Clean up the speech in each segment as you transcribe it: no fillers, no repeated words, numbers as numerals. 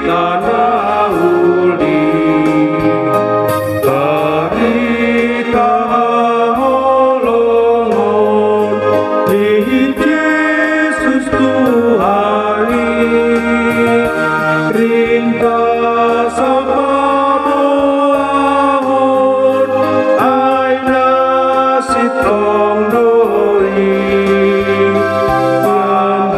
tanah uli. Barita holongon di Yesus Tuhani, rintas sapadoahon aina sitong doi,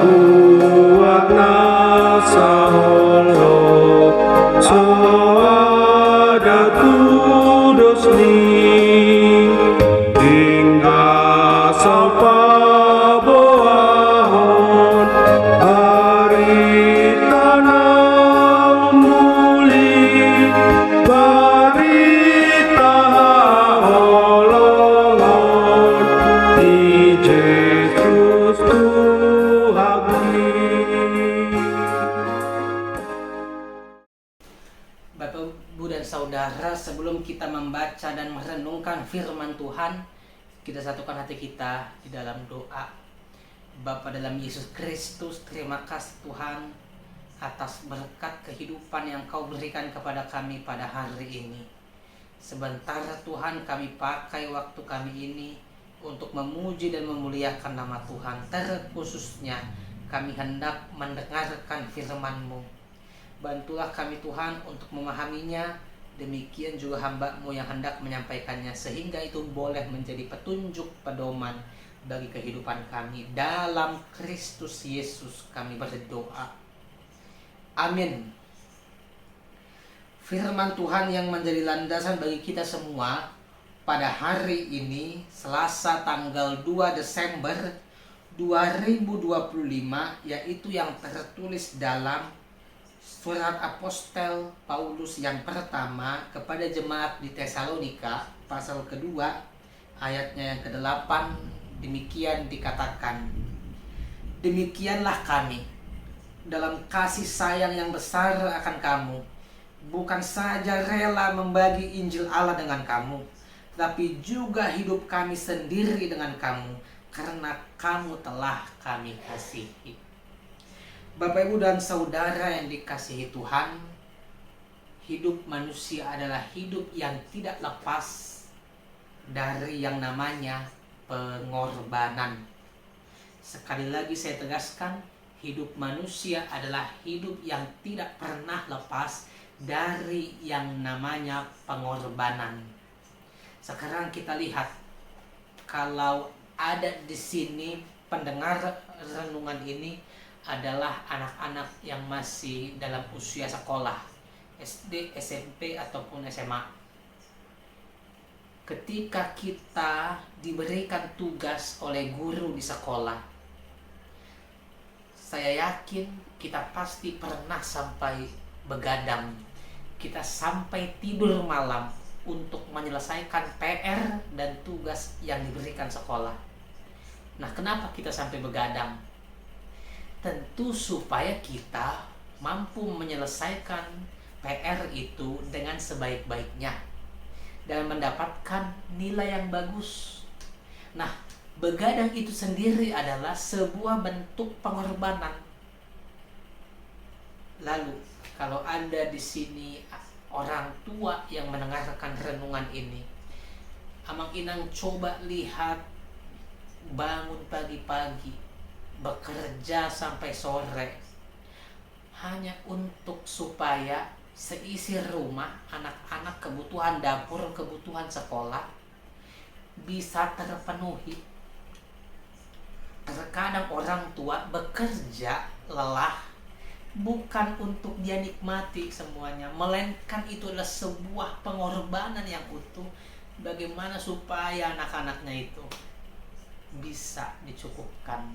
buat nasa holok so ada tudos ni hingga sampai boahon hari tanah muli barita holongon di Yesus Tuhani. Bapak, Ibu, dan Saudara, sebelum kita membaca dan merenungkan firman Tuhan, kita satukan hati kita di dalam doa. Bapa dalam Yesus Kristus, terima kasih Tuhan atas berkat kehidupan yang Kau berikan kepada kami pada hari ini. Sebentar Tuhan, kami pakai waktu kami ini untuk memuji dan memuliakan nama Tuhan. Terkhususnya kami hendak mendengarkan firman-Mu. Bantulah kami Tuhan untuk memahaminya. Demikian juga hamba-Mu yang hendak menyampaikannya, sehingga itu boleh menjadi petunjuk pedoman bagi kehidupan kami. Dalam Kristus Yesus kami berdoa. Amin. Firman Tuhan yang menjadi landasan bagi kita semua pada hari ini, Selasa tanggal 2 Desember 2025, yaitu yang tertulis dalam Surat Apostel Paulus yang pertama kepada jemaat di Tesalonika, pasal kedua, ayatnya yang ke-8, demikian dikatakan, demikianlah kami dalam kasih sayang yang besar akan kamu, bukan saja rela membagi Injil Allah dengan kamu, tapi juga hidup kami sendiri dengan kamu, karena kamu telah kami kasihi. Bapak, Ibu, dan Saudara yang dikasihi Tuhan, hidup manusia adalah hidup yang tidak lepas dari yang namanya pengorbanan. Sekali lagi saya tegaskan, hidup manusia adalah hidup yang tidak pernah lepas dari yang namanya pengorbanan. Sekarang kita lihat, kalau ada di sini pendengar renungan ini adalah anak-anak yang masih dalam usia sekolah, SD, SMP, ataupun SMA. Ketika kita diberikan tugas oleh guru di sekolah, saya yakin kita pasti pernah sampai begadang, kita sampai tidur malam untuk menyelesaikan PR dan tugas yang diberikan sekolah. Nah, kenapa kita sampai begadang? Tentu supaya kita mampu menyelesaikan PR itu dengan sebaik-baiknya dan mendapatkan nilai yang bagus. Nah, begadang itu sendiri adalah sebuah bentuk pengorbanan. Lalu, kalau ada di sini orang tua yang mendengarkan renungan ini, Amang Inang coba lihat, bangun pagi-pagi, bekerja sampai sore hanya untuk supaya seisi rumah, anak-anak, kebutuhan dapur, kebutuhan sekolah bisa terpenuhi. Terkadang orang tua bekerja lelah bukan untuk dia nikmati semuanya, melainkan itu adalah sebuah pengorbanan yang utuh bagaimana supaya anak-anaknya itu bisa dicukupkan.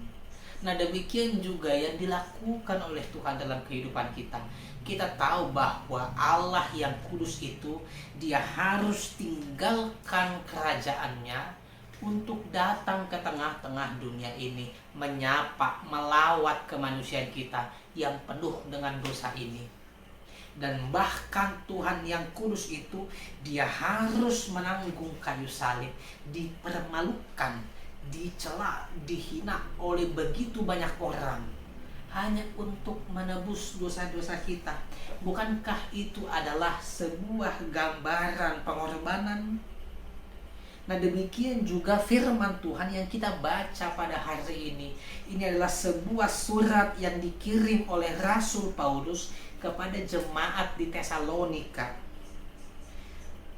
Nah, demikian juga yang dilakukan oleh Tuhan dalam kehidupan kita. Kita tahu bahwa Allah yang kudus itu, Dia harus tinggalkan kerajaannya untuk datang ke tengah-tengah dunia ini, menyapa, melawat kemanusiaan kita yang penuh dengan dosa ini. Dan bahkan Tuhan yang kudus itu, Dia harus menanggung kayu salib, dipermalukan, dicela, dihina oleh begitu banyak orang hanya untuk menebus dosa-dosa kita. Bukankah itu adalah sebuah gambaran pengorbanan? Nah, demikian juga firman Tuhan yang kita baca pada hari ini. Ini adalah sebuah surat yang dikirim oleh Rasul Paulus kepada jemaat di Tesalonika.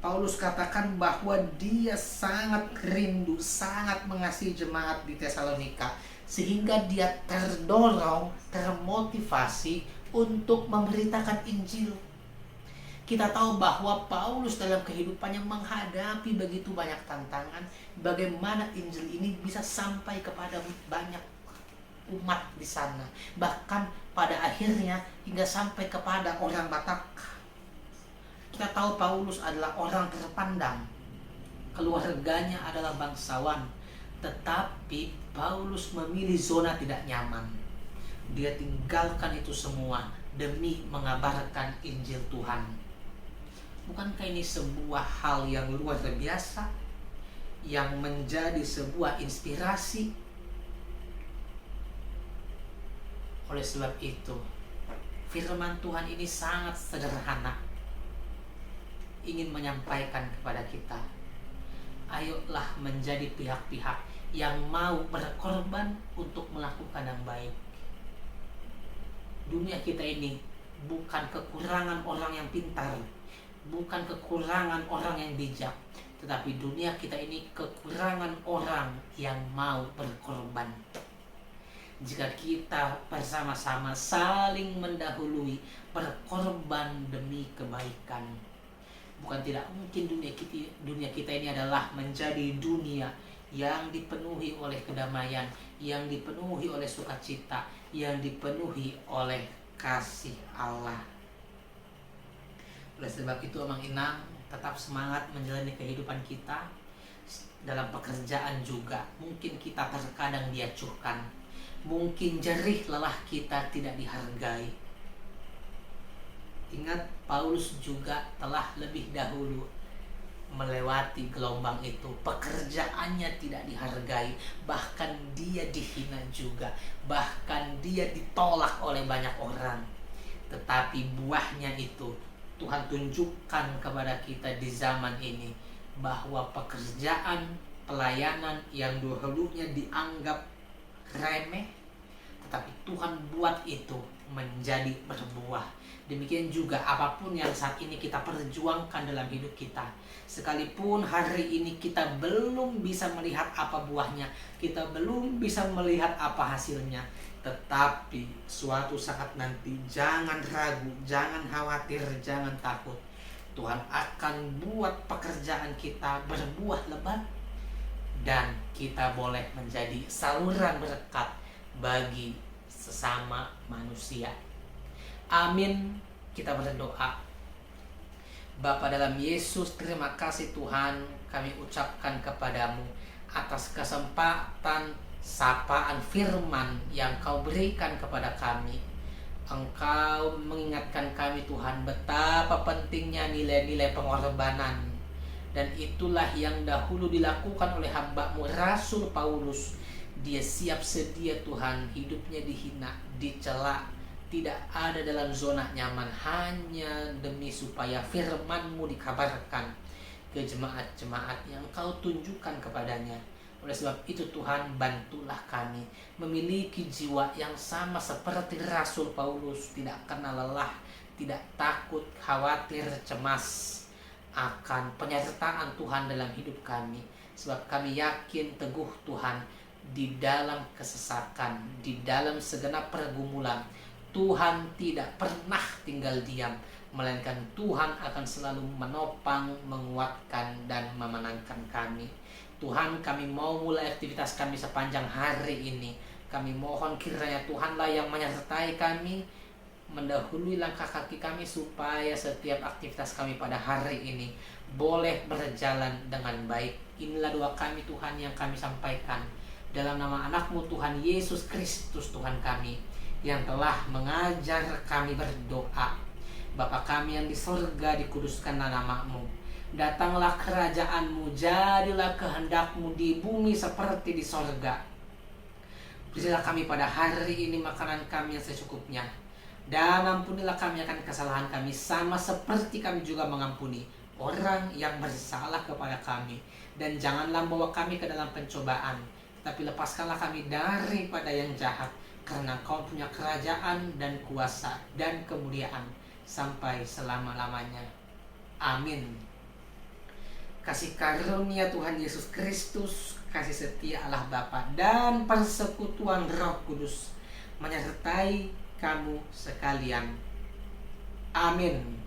Paulus katakan bahwa dia sangat rindu, sangat mengasihi jemaat di Tesalonika, sehingga dia terdorong, termotivasi untuk memberitakan Injil. Kita tahu bahwa Paulus dalam kehidupannya menghadapi begitu banyak tantangan. Bagaimana Injil ini bisa sampai kepada banyak umat di sana. Bahkan pada akhirnya hingga sampai kepada orang Batak. Kita tahu Paulus adalah orang terpandang. Keluarganya adalah bangsawan. Tetapi Paulus memilih zona tidak nyaman. Dia tinggalkan itu semua demi mengabarkan Injil Tuhan. Bukankah ini sebuah hal yang luar biasa, yang menjadi sebuah inspirasi? Oleh sebab itu, firman Tuhan ini sangat sederhana, ingin menyampaikan kepada kita, ayolah menjadi pihak-pihak yang mau berkorban untuk melakukan yang baik. Dunia kita ini bukan kekurangan orang yang pintar, bukan kekurangan orang yang bijak, tetapi dunia kita ini kekurangan orang yang mau berkorban. Jika kita bersama-sama saling mendahului berkorban demi kebaikan, bukan tidak mungkin dunia kita ini adalah menjadi dunia yang dipenuhi oleh kedamaian, yang dipenuhi oleh sukacita, yang dipenuhi oleh kasih Allah. Oleh sebab itu, Amang Inang tetap semangat menjalani kehidupan kita. Dalam pekerjaan juga mungkin kita terkadang diacuhkan, mungkin jerih lelah kita tidak dihargai. Ingat, Paulus juga telah lebih dahulu melewati gelombang itu. Pekerjaannya tidak dihargai, bahkan dia dihina juga, bahkan dia ditolak oleh banyak orang. Tetapi buahnya itu Tuhan tunjukkan kepada kita di zaman ini, bahwa pekerjaan pelayanan yang dahulunya dianggap remeh, tetapi Tuhan buat itu menjadi berbuah. Demikian juga apapun yang saat ini kita perjuangkan dalam hidup kita, sekalipun hari ini kita belum bisa melihat apa buahnya, kita belum bisa melihat apa hasilnya, tetapi suatu saat nanti jangan ragu, jangan khawatir, jangan takut. Tuhan akan buat pekerjaan kita berbuah lebat, dan kita boleh menjadi saluran berkat bagi sesama manusia. Amin. Kita berdoa. Bapa dalam Yesus, terima kasih Tuhan, kami ucapkan kepadamu atas kesempatan sapaan firman yang Kau berikan kepada kami. Engkau mengingatkan kami Tuhan betapa pentingnya nilai-nilai pengorbanan, dan itulah yang dahulu dilakukan oleh hamba-Mu Rasul Paulus. Dia siap sedia Tuhan, hidupnya dihina, dicela, tidak ada dalam zona nyaman, hanya demi supaya firman-Mu dikabarkan ke jemaat-jemaat yang Kau tunjukkan kepadanya. Oleh sebab itu Tuhan, bantulah kami memiliki jiwa yang sama seperti Rasul Paulus, tidak kenal lelah, tidak takut, khawatir, cemas akan penyertaan Tuhan dalam hidup kami. Sebab kami yakin teguh Tuhan, di dalam kesesakan, di dalam segenap pergumulan, Tuhan tidak pernah tinggal diam, melainkan Tuhan akan selalu menopang, menguatkan, dan memenangkan kami. Tuhan, kami mau mulai aktivitas kami sepanjang hari ini. Kami mohon kiranya Tuhanlah yang menyertai kami, mendahului langkah kaki kami, supaya setiap aktivitas kami pada hari ini boleh berjalan dengan baik. Inilah doa kami Tuhan yang kami sampaikan dalam nama anak-Mu Tuhan Yesus Kristus, Tuhan kami, yang telah mengajar kami berdoa. Bapa kami yang di surga, dikuduskanlah nama-Mu. Datanglah kerajaan-Mu, jadilah kehendak-Mu di bumi seperti di surga. Berilah kami pada hari ini makanan kami yang secukupnya. Dan ampunilah kami akan kesalahan kami, sama seperti kami juga mengampuni orang yang bersalah kepada kami. Dan janganlah bawa kami ke dalam pencobaan, tapi lepaskanlah kami daripada yang jahat. Karena Kau punya kerajaan dan kuasa dan kemuliaan sampai selama-lamanya. Amin. Kasih karunia Tuhan Yesus Kristus, kasih setia Allah Bapa, dan persekutuan Roh Kudus menyertai kamu sekalian. Amin.